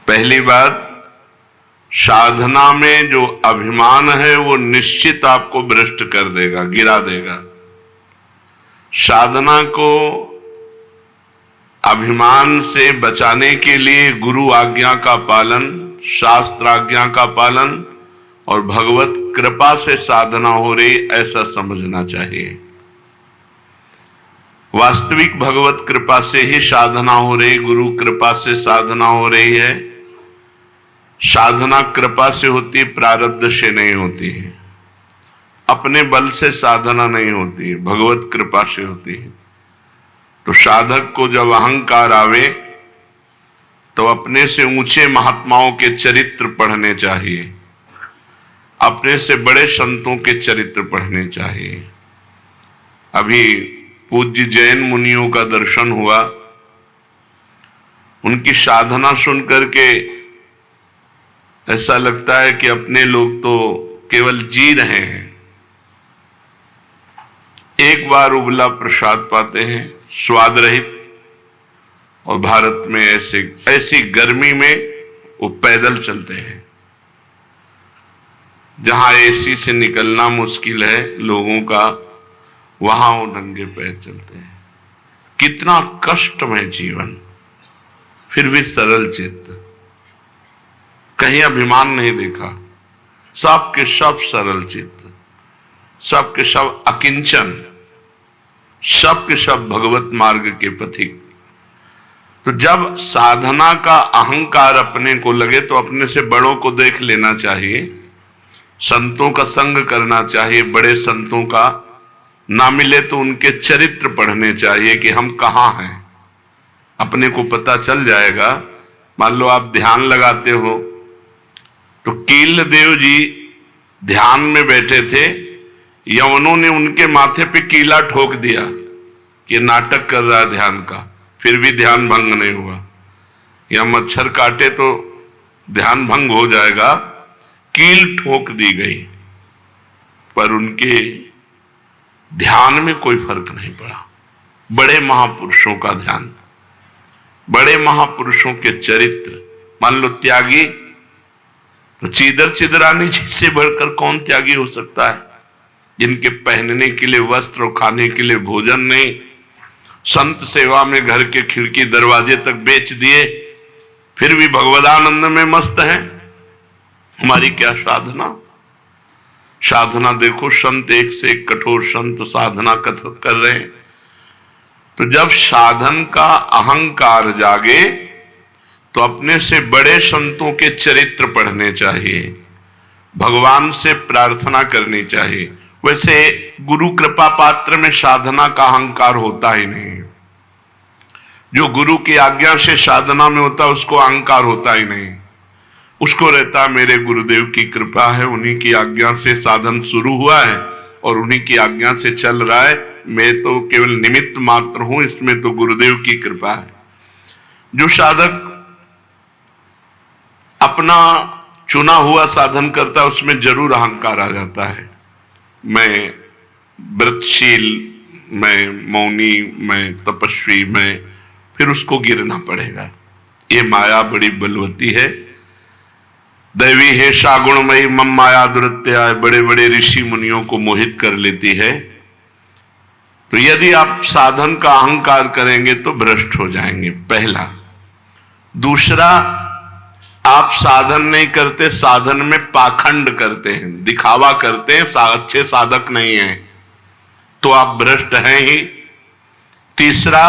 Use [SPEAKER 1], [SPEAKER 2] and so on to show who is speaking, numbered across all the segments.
[SPEAKER 1] पहली बात, साधना में जो अभिमान है वो निश्चित आपको भ्रष्ट कर देगा, गिरा देगा। साधना को अभिमान से बचाने के लिए गुरु आज्ञा का पालन, शास्त्र आज्ञा का पालन और भगवत कृपा से साधना हो रही, ऐसा समझना चाहिए। वास्तविक भगवत कृपा से ही साधना हो रही, गुरु कृपा से साधना हो रही है। साधना कृपा से होती, प्रारब्ध से नहीं होती है। अपने बल से साधना नहीं होती है, भगवत कृपा से होती है। तो साधक को जब अहंकार आवे तो अपने से ऊंचे महात्माओं के चरित्र पढ़ने चाहिए, अपने से बड़े संतों के चरित्र पढ़ने चाहिए। अभी पूज्य जैन मुनियों का दर्शन हुआ, उनकी साधना सुन करके ऐसा लगता है कि अपने लोग तो केवल जी रहे हैं। एक बार उबला प्रसाद पाते हैं, स्वाद रहित, और भारत में ऐसी गर्मी में वो पैदल चलते हैं। जहां एसी से निकलना मुश्किल है लोगों का, वहां वो नंगे पैर चलते हैं। कितना कष्टमय जीवन, फिर भी सरल चित्त, कहीं अभिमान नहीं देखा। सब के सब सरल चित्त, सब के सब अकिंचन, सब के सब भगवत मार्ग के पथिक। तो जब साधना का अहंकार अपने को लगे तो अपने से बड़ों को देख लेना चाहिए, संतों का संग करना चाहिए। बड़े संतों का ना मिले तो उनके चरित्र पढ़ने चाहिए कि हम कहाँ हैं, अपने को पता चल जाएगा। मान लो आप ध्यान लगाते हो तो कील देव जी ध्यान में बैठे थे, यवनों ने उनके माथे पे कीला ठोक दिया कि नाटक कर रहा है ध्यान का, फिर भी ध्यान भंग नहीं हुआ। या मच्छर काटे तो ध्यान भंग हो जाएगा, कील ठोक दी गई, पर उनके ध्यान में कोई फर्क नहीं पड़ा। बड़े महापुरुषों का ध्यान, बड़े महापुरुषों के चरित्र। मान लो त्यागी, तो चीदर चिदरानी जी से बढ़कर कौन त्यागी हो सकता है, जिनके पहनने के लिए वस्त्र और खाने के लिए भोजन नहीं, संत सेवा में घर के खिड़की दरवाजे तक बेच दिए, फिर भी भगवदानंद में मस्त हैं। हमारी क्या साधना, साधना देखो, संत एक से एक कठोर संत साधना कर रहे हैं। तो जब साधन का अहंकार जागे तो अपने से बड़े संतों के चरित्र पढ़ने चाहिए, भगवान से प्रार्थना करनी चाहिए। वैसे गुरु कृपा पात्र में साधना का अहंकार होता ही नहीं। जो गुरु की आज्ञा से साधना में होता है उसको अहंकार होता ही नहीं। उसको रहता मेरे गुरुदेव की कृपा है, उन्हीं की आज्ञा से साधन शुरू हुआ है और उन्हीं की आज्ञा से चल रहा है, मैं तो केवल निमित्त मात्र हूं, इसमें तो गुरुदेव की कृपा है। जो साधक अपना चुना हुआ साधन करता है उसमें जरूर अहंकार आ जाता है। मैं व्रतशील, मैं मौनी, मैं तपस्वी, मैं, फिर उसको गिरना पड़ेगा। ये माया बड़ी बलवती है। दैवी है सागुणमयी मम माया दुरत्या, बड़े बड़े ऋषि मुनियों को मोहित कर लेती है। तो यदि आप साधन का अहंकार करेंगे तो भ्रष्ट हो जाएंगे, पहला। दूसरा, आप साधन नहीं करते, साधन में पाखंड करते हैं, दिखावा करते हैं, अच्छे साधक नहीं हैं, तो आप भ्रष्ट हैं ही। तीसरा,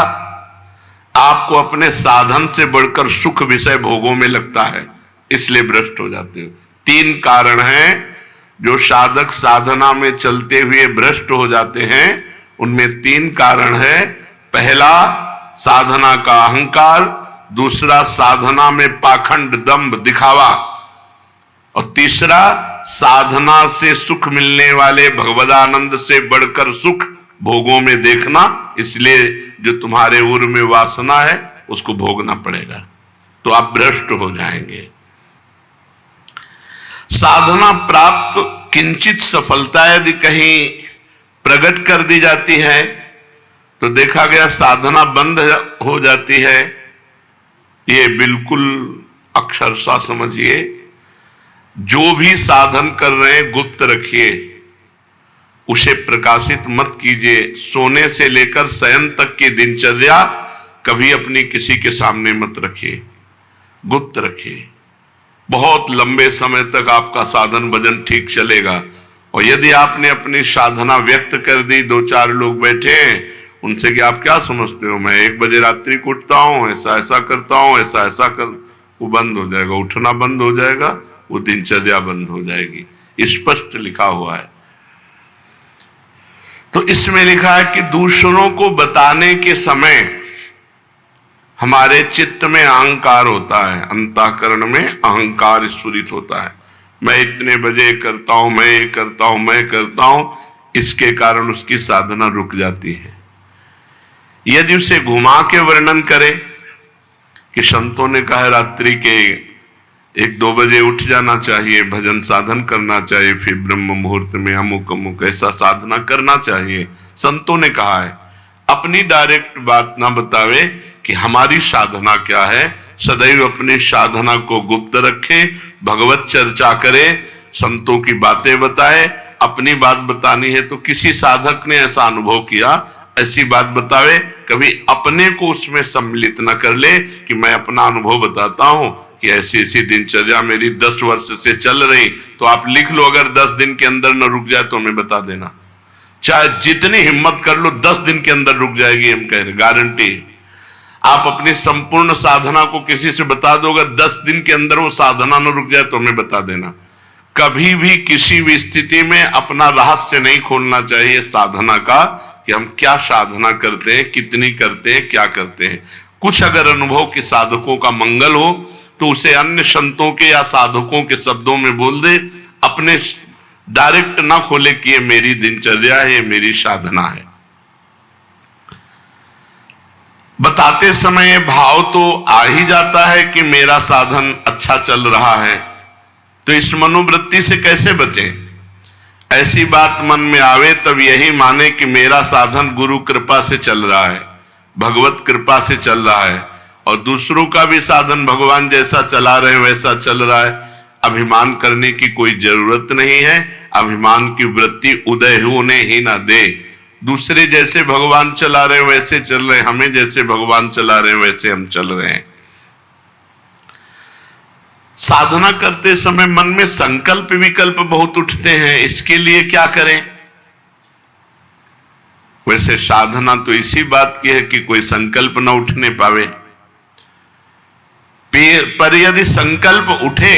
[SPEAKER 1] आपको अपने साधन से बढ़कर सुख विषय भोगों में लगता है, इसलिए भ्रष्ट हो जाते हो। तीन कारण हैं जो साधक साधना में चलते हुए भ्रष्ट हो जाते हैं। उनमें तीन कारण है। पहला, साधना का अहंकार, दूसरा, साधना में पाखंड दंभ दिखावा, और तीसरा, साधना से सुख मिलने वाले भगवदानंद से बढ़कर सुख भोगों में देखना। इसलिए जो तुम्हारे उर में वासना है उसको भोगना पड़ेगा, तो आप भ्रष्ट हो जाएंगे। साधना प्राप्त किंचित सफलता यदि कहीं प्रकट कर दी जाती है तो देखा गया साधना बंद हो जाती है। ये बिल्कुल अक्षरशः समझिए, जो भी साधन कर रहे हैं गुप्त रखिए, उसे प्रकाशित मत कीजिए। सोने से लेकर शयन तक की दिनचर्या कभी अपनी किसी के सामने मत रखिए, गुप्त रखिए। बहुत लंबे समय तक आपका साधन भजन ठीक चलेगा। और यदि आपने अपनी साधना व्यक्त कर दी, दो चार लोग बैठे हैं, उनसे कि आप क्या समझते हो, मैं 1 बजे रात्रि को उठता हूं, ऐसा ऐसा करता हूं, ऐसा ऐसा कर, वो बंद हो जाएगा, उठना बंद हो जाएगा, वो दिनचर्या बंद हो जाएगी। स्पष्ट लिखा हुआ है। तो इसमें लिखा है कि दूसरों को बताने के समय हमारे चित्त में अहंकार होता है, अंतःकरण में अहंकार स्फुरित होता है। मैं इतने बजे करता हूं, मैं ये करता हूं, मैं करता हूं, इसके कारण उसकी साधना रुक जाती है। यदि उसे घुमा के वर्णन करे कि संतों ने कहा रात्रि के 1-2 बजे उठ जाना चाहिए, भजन साधन करना चाहिए, फिर ब्रह्म मुहूर्त में अमुक अमुक ऐसा साधना करना चाहिए, संतों ने कहा है। अपनी डायरेक्ट बात ना बतावे कि हमारी साधना क्या है। सदैव अपनी साधना को गुप्त रखे, भगवत चर्चा करे, संतों की बातें बताए। अपनी बात बतानी है तो किसी साधक ने ऐसा अनुभव किया, ऐसी बात बतावे। कभी अपने को उसमें सम्मिलित न कर ले कि मैं अपना अनुभव बताता हूं कि ऐसी ऐसी दिनचर्या मेरी 10 वर्ष से चल रही। तो आप लिख लो, अगर 10 दिन के अंदर न रुक जाए तो हमें बता देना। चाहे जितनी हिम्मत कर लो, 10 दिन के अंदर रुक जाएगी, हम कह रहे, गारंटी। आप अपनी संपूर्ण साधना को किसी से बता दोगे, 10 दिन के अंदर वो साधना न रुक जाए तो हमें बता देना। कभी भी किसी भी स्थिति में अपना रहस्य नहीं खोलना चाहिए साधना का, कि हम क्या साधना करते हैं, कितनी करते हैं, क्या करते हैं। कुछ अगर अनुभव के साधकों का मंगल हो तो उसे अन्य संतों के या साधकों के शब्दों में बोल दे, अपने डायरेक्ट ना खोले कि ये मेरी दिनचर्या है, ये मेरी साधना है। बताते समय भाव तो आ ही जाता है कि मेरा साधन अच्छा चल रहा है, तो इस मनोवृत्ति से कैसे बचें। ऐसी बात मन में आवे तब यही माने कि मेरा साधन गुरु कृपा से चल रहा है, भगवत कृपा से चल रहा है, और दूसरों का भी साधन भगवान जैसा चला रहे वैसा चल रहा है। अभिमान करने की कोई जरूरत नहीं है। अभिमान की वृत्ति उदय होने ही ना दे। दूसरे जैसे भगवान चला रहे वैसे चल रहे, हमें जैसे भगवान चला रहे वैसे हम चल रहे हैं। साधना करते समय मन में संकल्प विकल्प बहुत उठते हैं, इसके लिए क्या करें। वैसे साधना तो इसी बात की है कि कोई संकल्प न उठने पावे, पर यदि संकल्प उठे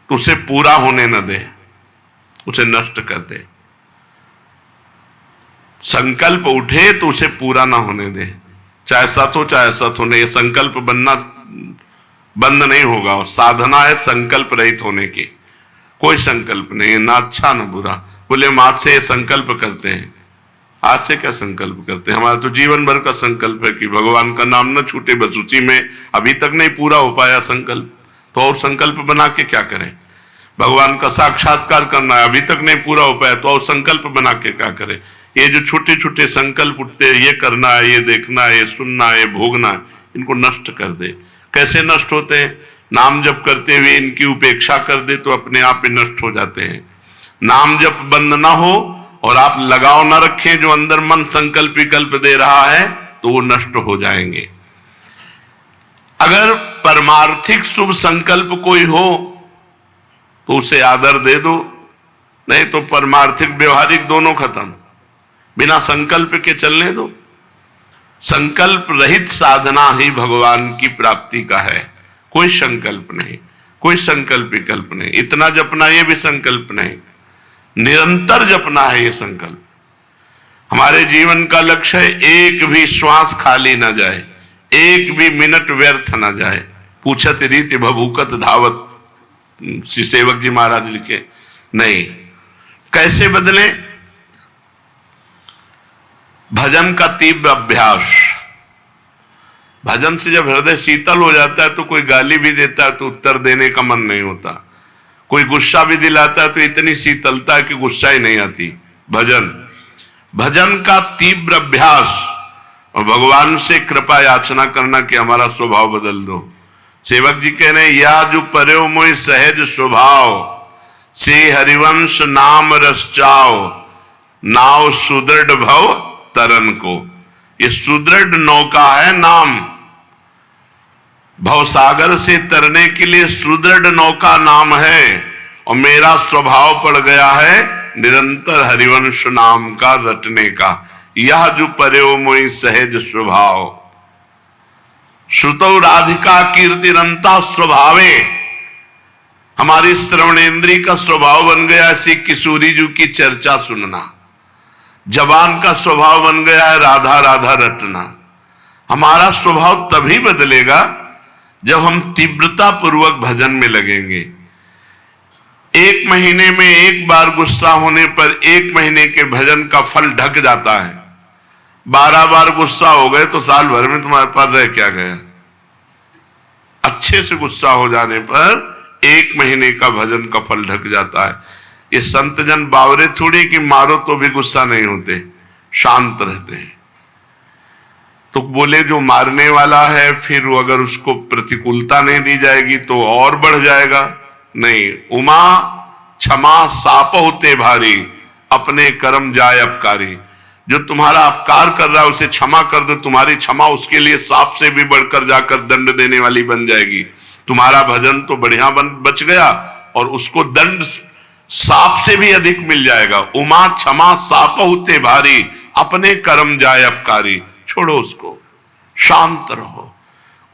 [SPEAKER 1] तो उसे पूरा होने न दे, उसे नष्ट कर दे। संकल्प उठे तो उसे पूरा ना होने दे, चाहे सत हो चाहे असत हो। नहीं, संकल्प बनना बंद नहीं होगा। और साधना है संकल्प रहित होने की। कोई संकल्प नहीं, ना अच्छा ना बुरा। बोले हम आज से संकल्प करते हैं, आज से क्या संकल्प करते हैं। हमारा तो जीवन भर का संकल्प है कि भगवान का नाम न छूटे, बस उसी में। अभी तक नहीं पूरा हो पाया संकल्प, तो और संकल्प बना के क्या करें। भगवान का साक्षात्कार करना है, अभी तक नहीं पूरा हो पाया, तो और संकल्प बना के क्या करें। ये जो छोटे छोटे संकल्प उठते हैं, ये करना है, ये देखना है, ये सुनना है, ये भोगना है, इनको नष्ट कर दे। कैसे नष्ट होते हैं। नाम जप करते हुए इनकी उपेक्षा कर दे तो अपने आप ही नष्ट हो जाते हैं। नाम जप बंद ना हो और आप लगाव ना रखें जो अंदर मन संकल्प विकल्प दे रहा है, तो वो नष्ट हो जाएंगे। अगर परमार्थिक शुभ संकल्प कोई हो तो उसे आदर दे दो, नहीं तो परमार्थिक व्यवहारिक दोनों खत्म। बिना संकल्प के चलने दो। संकल्प रहित साधना ही भगवान की प्राप्ति का है। कोई संकल्प नहीं, कोई संकल्प विकल्प नहीं। इतना जपना ये भी संकल्प नहीं, निरंतर जपना है ये संकल्प। हमारे जीवन का लक्ष्य है एक भी श्वास खाली ना जाए, एक भी मिनट व्यर्थ ना जाए। पूछत रीति भभूकत धावत, श्री सेवक जी महाराज लिखे। नहीं, कैसे बदले। भजन का तीव्र अभ्यास। भजन से जब हृदय शीतल हो जाता है तो कोई गाली भी देता है तो उत्तर देने का मन नहीं होता। कोई गुस्सा भी दिलाता है तो इतनी शीतलता है कि गुस्सा ही नहीं आती। भजन का तीव्र अभ्यास और भगवान से कृपा याचना करना कि हमारा स्वभाव बदल दो। सेवक जी कह रहे, या जो पर्यो मोहि सहज स्वभाव, से हरिवंश नाम रस चाओ, नाव सुदृढ़ भव तरन को। ये सुदृढ़ नौका है नाम, भवसागर से तरने के लिए सुदृढ़ नौका नाम है। और मेरा स्वभाव पड़ गया है निरंतर हरिवंश नाम का रटने का। यह जो पर्यो मोहि सहज स्वभाव, श्रुतौ राधिका कीर्तिरंता स्वभावे, हमारी श्रवणेन्द्री का स्वभाव बन गया ऐसी किशोरी जी की चर्चा सुनना। जबान का स्वभाव बन गया है राधा राधा रटना। हमारा स्वभाव तभी बदलेगा जब हम तीव्रता पूर्वक भजन में लगेंगे। एक महीने में एक बार गुस्सा होने पर एक महीने के भजन का फल ढक जाता है। 12 बार गुस्सा हो गए तो साल भर में तुम्हारे पास रह क्या गया। अच्छे से गुस्सा हो जाने पर एक महीने का भजन का फल ढक जाता है। ये संत जन बावरे थोड़ी कि मारो तो भी गुस्सा नहीं होते, शांत रहते हैं। तो बोले जो मारने वाला है फिर अगर उसको प्रतिकूलता नहीं दी जाएगी तो और बढ़ जाएगा। नहीं, उमा क्षमा साप होते भारी, अपने कर्म जाए अपकारी। जो तुम्हारा अपकार कर रहा है उसे क्षमा कर दो, तुम्हारी क्षमा उसके लिए सांप से भी बढ़कर जाकर दंड देने वाली बन जाएगी। तुम्हारा भजन तो बढ़िया बच गया और उसको दंड सांप से भी अधिक मिल जाएगा। उमा क्षमा साप होते भारी, अपने कर्म जाए अपकारी। छोड़ो उसको, शांत रहो।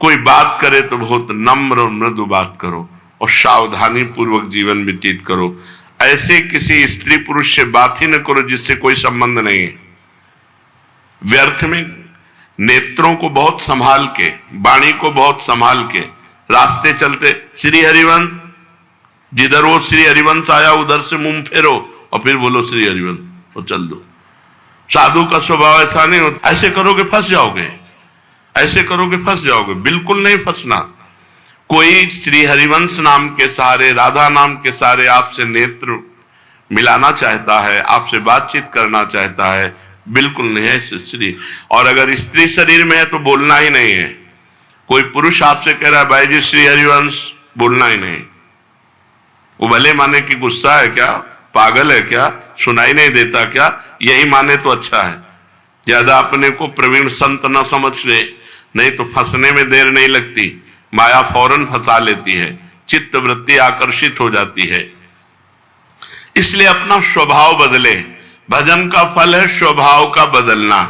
[SPEAKER 1] कोई बात करे तो बहुत नम्र और मृदु बात करो और सावधानी पूर्वक जीवन व्यतीत करो। ऐसे किसी स्त्री पुरुष से बात ही न करो जिससे कोई संबंध नहीं है। व्यर्थ में नेत्रों को बहुत संभाल के, वाणी को बहुत संभाल के रास्ते चलते, श्री हरिवंश, जिधर वो श्री हरिवंश आया उधर से मुंह फेरो और फिर बोलो श्री हरिवंश और चल दो। साधु का स्वभाव ऐसा नहीं होता। ऐसे करोगे फंस जाओगे, ऐसे करोगे फंस जाओगे। बिल्कुल नहीं फंसना। कोई श्री हरिवंश नाम के सहारे, राधा नाम के सहारे आपसे नेत्र मिलाना चाहता है, आपसे बातचीत करना चाहता है, बिल्कुल नहीं है श्री। और अगर स्त्री शरीर में है तो बोलना ही नहीं है। कोई पुरुष आपसे कह रहा है भाई जी श्री हरिवंश, बोलना ही नहीं। वो भले माने कि गुस्सा है क्या, पागल है क्या, सुनाई नहीं देता क्या, यही माने तो अच्छा है। ज्यादा अपने को प्रवीण संत न समझ ले, नहीं तो फंसने में देर नहीं लगती। माया फौरन फंसा लेती है, चित्त वृत्ति आकर्षित हो जाती है। इसलिए अपना स्वभाव बदले। भजन का फल है स्वभाव का बदलना।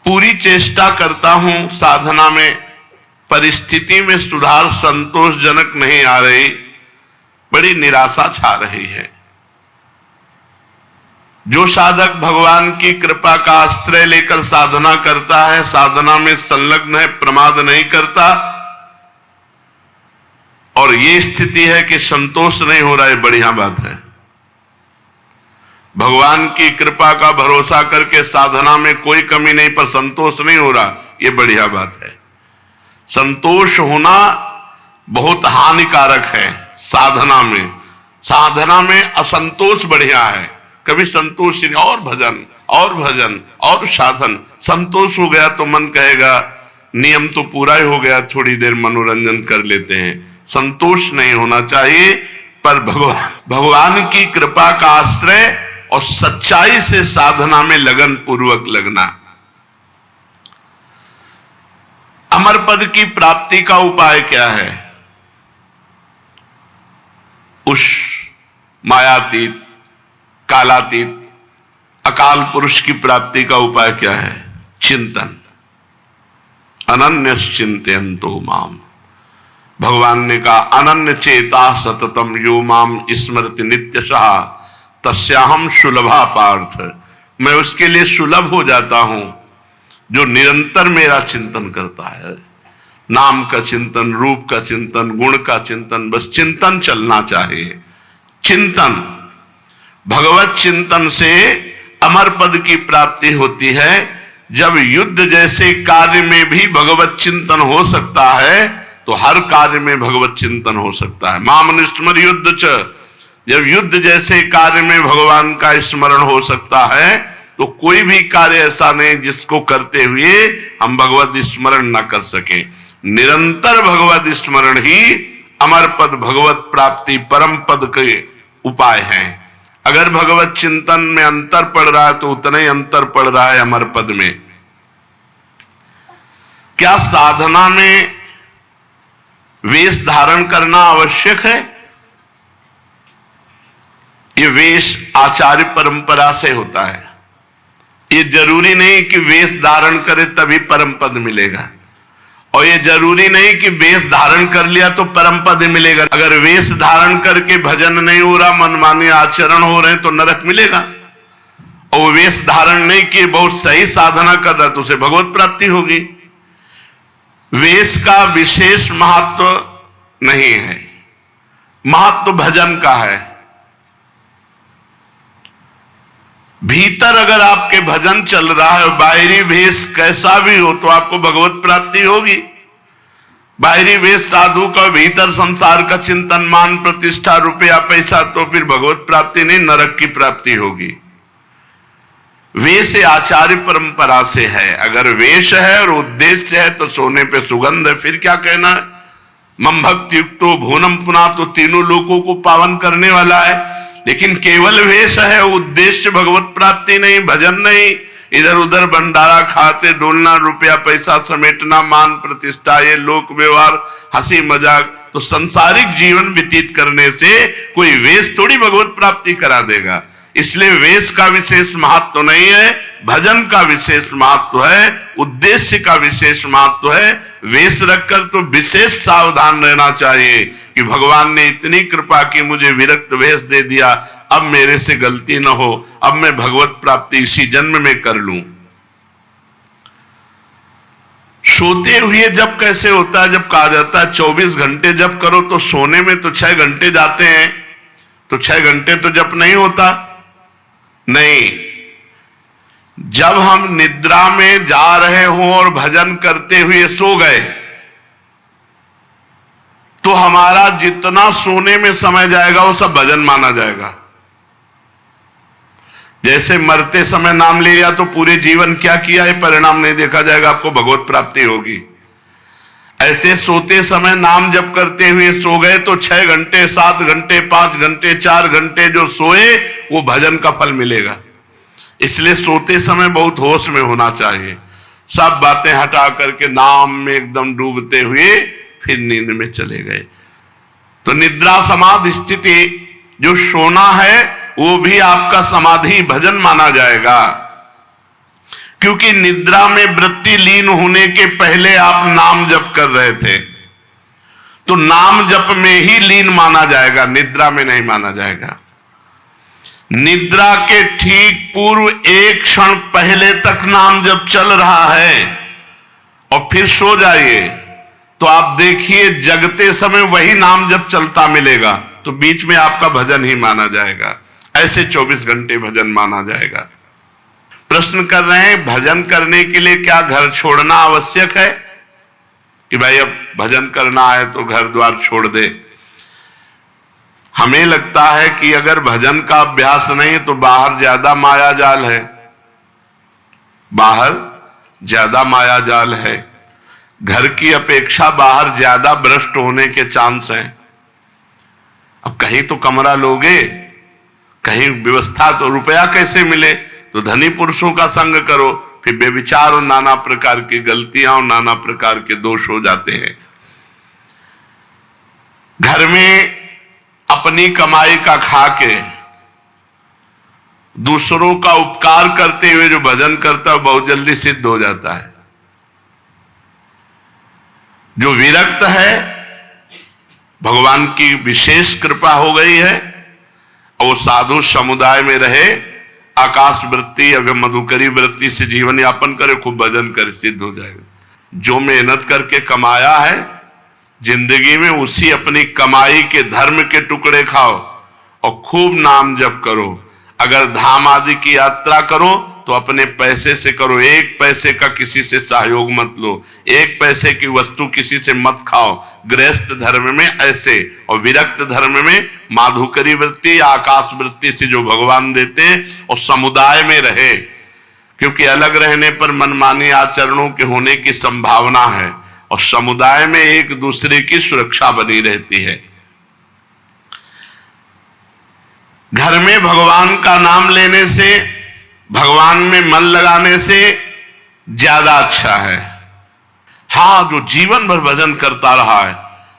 [SPEAKER 1] पूरी चेष्टा करता हूं साधना में, परिस्थिति में सुधार संतोषजनक नहीं आ रही, बड़ी निराशा छा रही है। जो साधक भगवान की कृपा का आश्रय लेकर साधना करता है, साधना में संलग्न है, प्रमाद नहीं करता, और ये स्थिति है कि संतोष नहीं हो रहा है, बढ़िया बात है। भगवान की कृपा का भरोसा करके साधना में कोई कमी नहीं पर संतोष नहीं हो रहा, ये बढ़िया बात है। संतोष होना बहुत हानिकारक है साधना में। साधना में असंतोष बढ़िया है। कभी संतोष नहीं, और भजन और भजन और साधन। संतोष हो गया तो मन कहेगा नियम तो पूरा ही हो गया, थोड़ी देर मनोरंजन कर लेते हैं। संतोष नहीं होना चाहिए, पर भगवान की कृपा का आश्रय और सच्चाई से साधना में लगन पूर्वक लगना। अमर पद की प्राप्ति का उपाय क्या है? उस मायातीत, कालातीत, अकाल पुरुष की प्राप्ति का उपाय क्या है? चिंतन। अनन्य चिंतयन्तो माम। भगवान ने कहा अनन्य चेता सततम यो माम स्मृति नित्यशः तस्याहम सुलभा पार्थ। मैं उसके लिए सुलभ हो जाता हूं जो निरंतर मेरा चिंतन करता है। नाम का चिंतन, रूप का चिंतन, गुण का चिंतन, बस चिंतन चलना चाहिए। चिंतन, भगवत चिंतन से अमर पद की प्राप्ति होती है। जब युद्ध जैसे कार्य में भी भगवत चिंतन हो सकता है तो हर कार्य में भगवत चिंतन हो सकता है। माम स्मर युद्ध च, जब युद्ध जैसे कार्य में भगवान का स्मरण हो सकता है तो कोई भी कार्य ऐसा नहीं जिसको करते हुए हम भगवत स्मरण न कर सके। निरंतर भगवत स्मरण ही अमर पद भगवत प्राप्ति परम पद के उपाय हैं। अगर भगवत चिंतन में अंतर पड़ रहा है तो उतना ही अंतर पड़ रहा है अमर पद में। क्या साधना में वेश धारण करना आवश्यक है? ये वेश आचार्य परंपरा से होता है। ये जरूरी नहीं कि वेश धारण करे तभी परम पद मिलेगा, और ये जरूरी नहीं कि वेश धारण कर लिया तो परम पद मिलेगा। अगर वेश धारण करके भजन नहीं हो रहा, मनमानी आचरण हो रहे हैं तो नरक मिलेगा। और वेश धारण नहीं किए, बहुत सही साधना कर रहा तो उसे भगवत प्राप्ति होगी। वेश का विशेष महत्व नहीं है, महत्व भजन का है। भीतर अगर आपके भजन चल रहा है, बाहरी वेश कैसा भी हो तो आपको भगवत प्राप्ति होगी। बाहरी वेश साधु का, भीतर संसार का चिंतन, मान प्रतिष्ठा, रुपया पैसा, तो फिर भगवत प्राप्ति नहीं, नरक की प्राप्ति होगी। वेश आचार्य परंपरा से है। अगर वेश है और उद्देश्य है तो सोने पे सुगंध है, फिर क्या कहना है। मम भक्ति युक्तो भुवनम पुना, तो तीनों लोगों को पावन करने वाला है। लेकिन केवल वेश है, उद्देश्य भगवत प्राप्ति नहीं, भजन नहीं, इधर उधर भंडारा खाते डोलना, रुपया पैसा समेटना, मान प्रतिष्ठा, ये लोक व्यवहार, हंसी मजाक, तो संसारिक जीवन व्यतीत करने से कोई वेश थोड़ी भगवत प्राप्ति करा देगा। इसलिए वेश का विशेष महत्व नहीं है, भजन का विशेष महत्व है, उद्देश्य का विशेष महत्व है। वेश रखकर तो विशेष सावधान रहना चाहिए कि भगवान ने इतनी कृपा की, मुझे विरक्त वेश दे दिया, अब मेरे से गलती न हो, अब मैं भगवत प्राप्ति इसी जन्म में कर लूं। सोते हुए जब कैसे होता है? जब कहा जाता है 24 घंटे जप करो, तो सोने में तो 6 घंटे जाते हैं, तो 6 घंटे तो जप नहीं होता। नहीं, जब हम निद्रा में जा रहे हों और भजन करते हुए सो गए तो हमारा जितना सोने में समय जाएगा वो सब भजन माना जाएगा। जैसे मरते समय नाम ले लिया तो पूरे जीवन क्या किया है परिणाम नहीं देखा जाएगा, आपको भगवत प्राप्ति होगी। ऐसे सोते समय नाम जप करते हुए सो गए तो 6 घंटे, 7 घंटे, 5 घंटे, 4 घंटे जो सोए वो भजन का फल मिलेगा। इसलिए सोते समय बहुत होश में होना चाहिए, सब बातें हटा करके नाम में एकदम डूबते हुए फिर नींद में चले गए। तो निद्रा समाधि स्थिति, जो सोना है वो भी आपका समाधि भजन माना जाएगा, क्योंकि निद्रा में वृत्ति लीन होने के पहले आप नाम जप कर रहे थे, तो नाम जप में ही लीन माना जाएगा, निद्रा में नहीं माना जाएगा। निद्रा के ठीक पूर्व एक क्षण पहले तक नाम जप चल रहा है और फिर सो जाइए तो आप देखिए जगते समय वही नाम जप चलता मिलेगा, तो बीच में आपका भजन ही माना जाएगा। ऐसे 24 घंटे भजन माना जाएगा। प्रश्न कर रहे हैं भजन करने के लिए क्या घर छोड़ना आवश्यक है कि भाई अब भजन करना है तो घर द्वार छोड़ दे। हमें लगता है कि अगर भजन का अभ्यास नहीं तो बाहर ज्यादा माया जाल है, बाहर ज्यादा माया जाल है, घर की अपेक्षा बाहर ज्यादा भ्रष्ट होने के चांस हैं। अब कहीं तो कमरा लोगे, कहीं व्यवस्था, तो रुपया कैसे मिले, तो धनी पुरुषों का संग करो, फिर बेविचार और नाना प्रकार की गलतियां और नाना प्रकार के दोष हो जाते हैं। घर में अपनी कमाई का खा के दूसरों का उपकार करते हुए जो भजन करता है बहुत जल्दी सिद्ध हो जाता है। जो विरक्त है, भगवान की विशेष कृपा हो गई है और साधु समुदाय में रहे, आकाश वृत्ति या मधुकरी वृत्ति से जीवन यापन करे, खूब भजन करे, सिद्ध हो जाएगा। जो मेहनत करके कमाया है जिंदगी में, उसी अपनी कमाई के धर्म के टुकड़े खाओ और खूब नाम जप करो। अगर धाम आदि की यात्रा करो तो अपने पैसे से करो, 1 पैसे का किसी से सहयोग मत लो, 1 पैसे की वस्तु किसी से मत खाओ। गृहस्थ धर्म में ऐसे, और विरक्त धर्म में माधुकरी वृत्ति या आकाश वृत्ति से जो भगवान देते हैं, और समुदाय में रहे, क्योंकि अलग रहने पर मनमानी आचरणों के होने की संभावना है। और समुदाय में एक दूसरे की सुरक्षा बनी रहती है। घर में भगवान का नाम लेने से, भगवान में मन लगाने से ज्यादा अच्छा है। हाँ, जो जीवन भर भजन करता रहा है,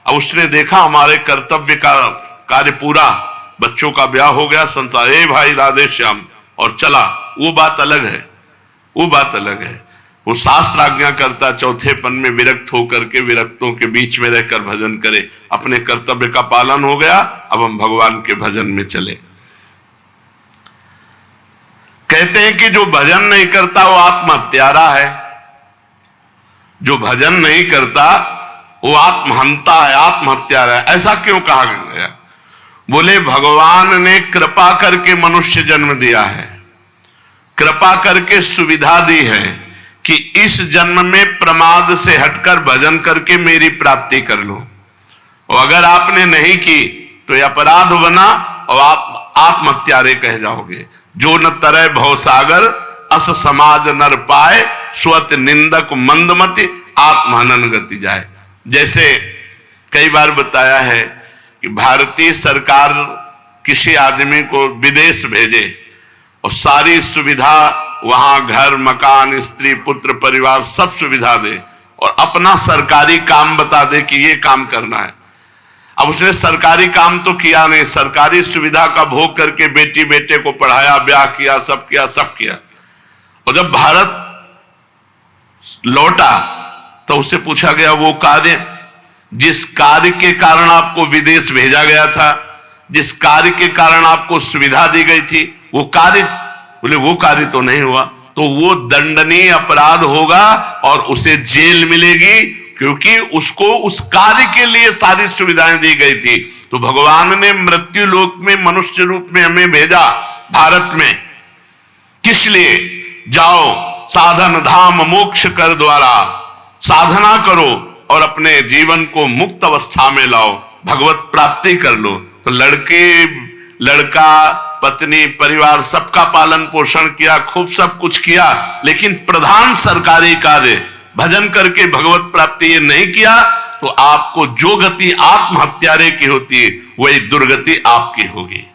[SPEAKER 1] अब उसने देखा हमारे कर्तव्य का कार्य पूरा, बच्चों का ब्याह हो गया, संसार, ए भाई राधे श्याम, और चला, वो बात अलग है, वो बात अलग है। वो शास्त्र आज्ञा करता चौथेपन में विरक्त होकर के विरक्तों के बीच में रहकर भजन करे, अपने कर्तव्य का पालन हो गया, अब हम भगवान के भजन में चले। कहते हैं कि जो भजन नहीं करता वो आत्महत्यारा है, जो भजन नहीं करता वो आत्महंता है, आत्महत्यारा है। ऐसा क्यों कहा गया? बोले भगवान ने कृपा करके मनुष्य जन्म दिया है, कृपा करके सुविधा दी है कि इस जन्म में प्रमाद से हटकर भजन करके मेरी प्राप्ति कर लो। और अगर आपने नहीं की तो यह अपराध बना और आप आत्महत्यारे कह जाओगे। जो न तरह भवसागर अस समाज नर पाए, स्वत निंदक मंदमति आत्महनन गति जाए। जैसे कई बार बताया है कि भारतीय सरकार किसी आदमी को विदेश भेजे और सारी सुविधा वहां, घर मकान स्त्री पुत्र परिवार सब सुविधा दे और अपना सरकारी काम बता दे कि ये काम करना है। अब उसने सरकारी काम तो किया नहीं, सरकारी सुविधा का भोग करके बेटी बेटे को पढ़ाया, ब्याह किया, सब किया, सब किया। और जब भारत लौटा तो उससे पूछा गया वो कार्य, जिस कार्य के कारण आपको विदेश भेजा गया था, जिस कार्य के कारण आपको सुविधा दी गई थी, वो कार्य, बोले वो कार्य तो नहीं हुआ, तो वो दंडनीय अपराध होगा और उसे जेल मिलेगी, क्योंकि उसको उस कार्य के लिए सारी सुविधाएं दी गई थी। तो भगवान ने मृत्यु लोक में मनुष्य रूप में हमें भेजा भारत में, किस लिए? जाओ साधन धाम मोक्ष कर द्वारा, साधना करो और अपने जीवन को मुक्त अवस्था में लाओ, भगवत प्राप्ति कर लो। तो लड़का पत्नी परिवार सबका पालन पोषण किया, खूब सब कुछ किया, लेकिन प्रधान सरकारी कार्य भजन करके भगवत प्राप्ति ये नहीं किया, तो आपको जो गति आत्महत्यारे की होती है वही दुर्गति आपकी होगी।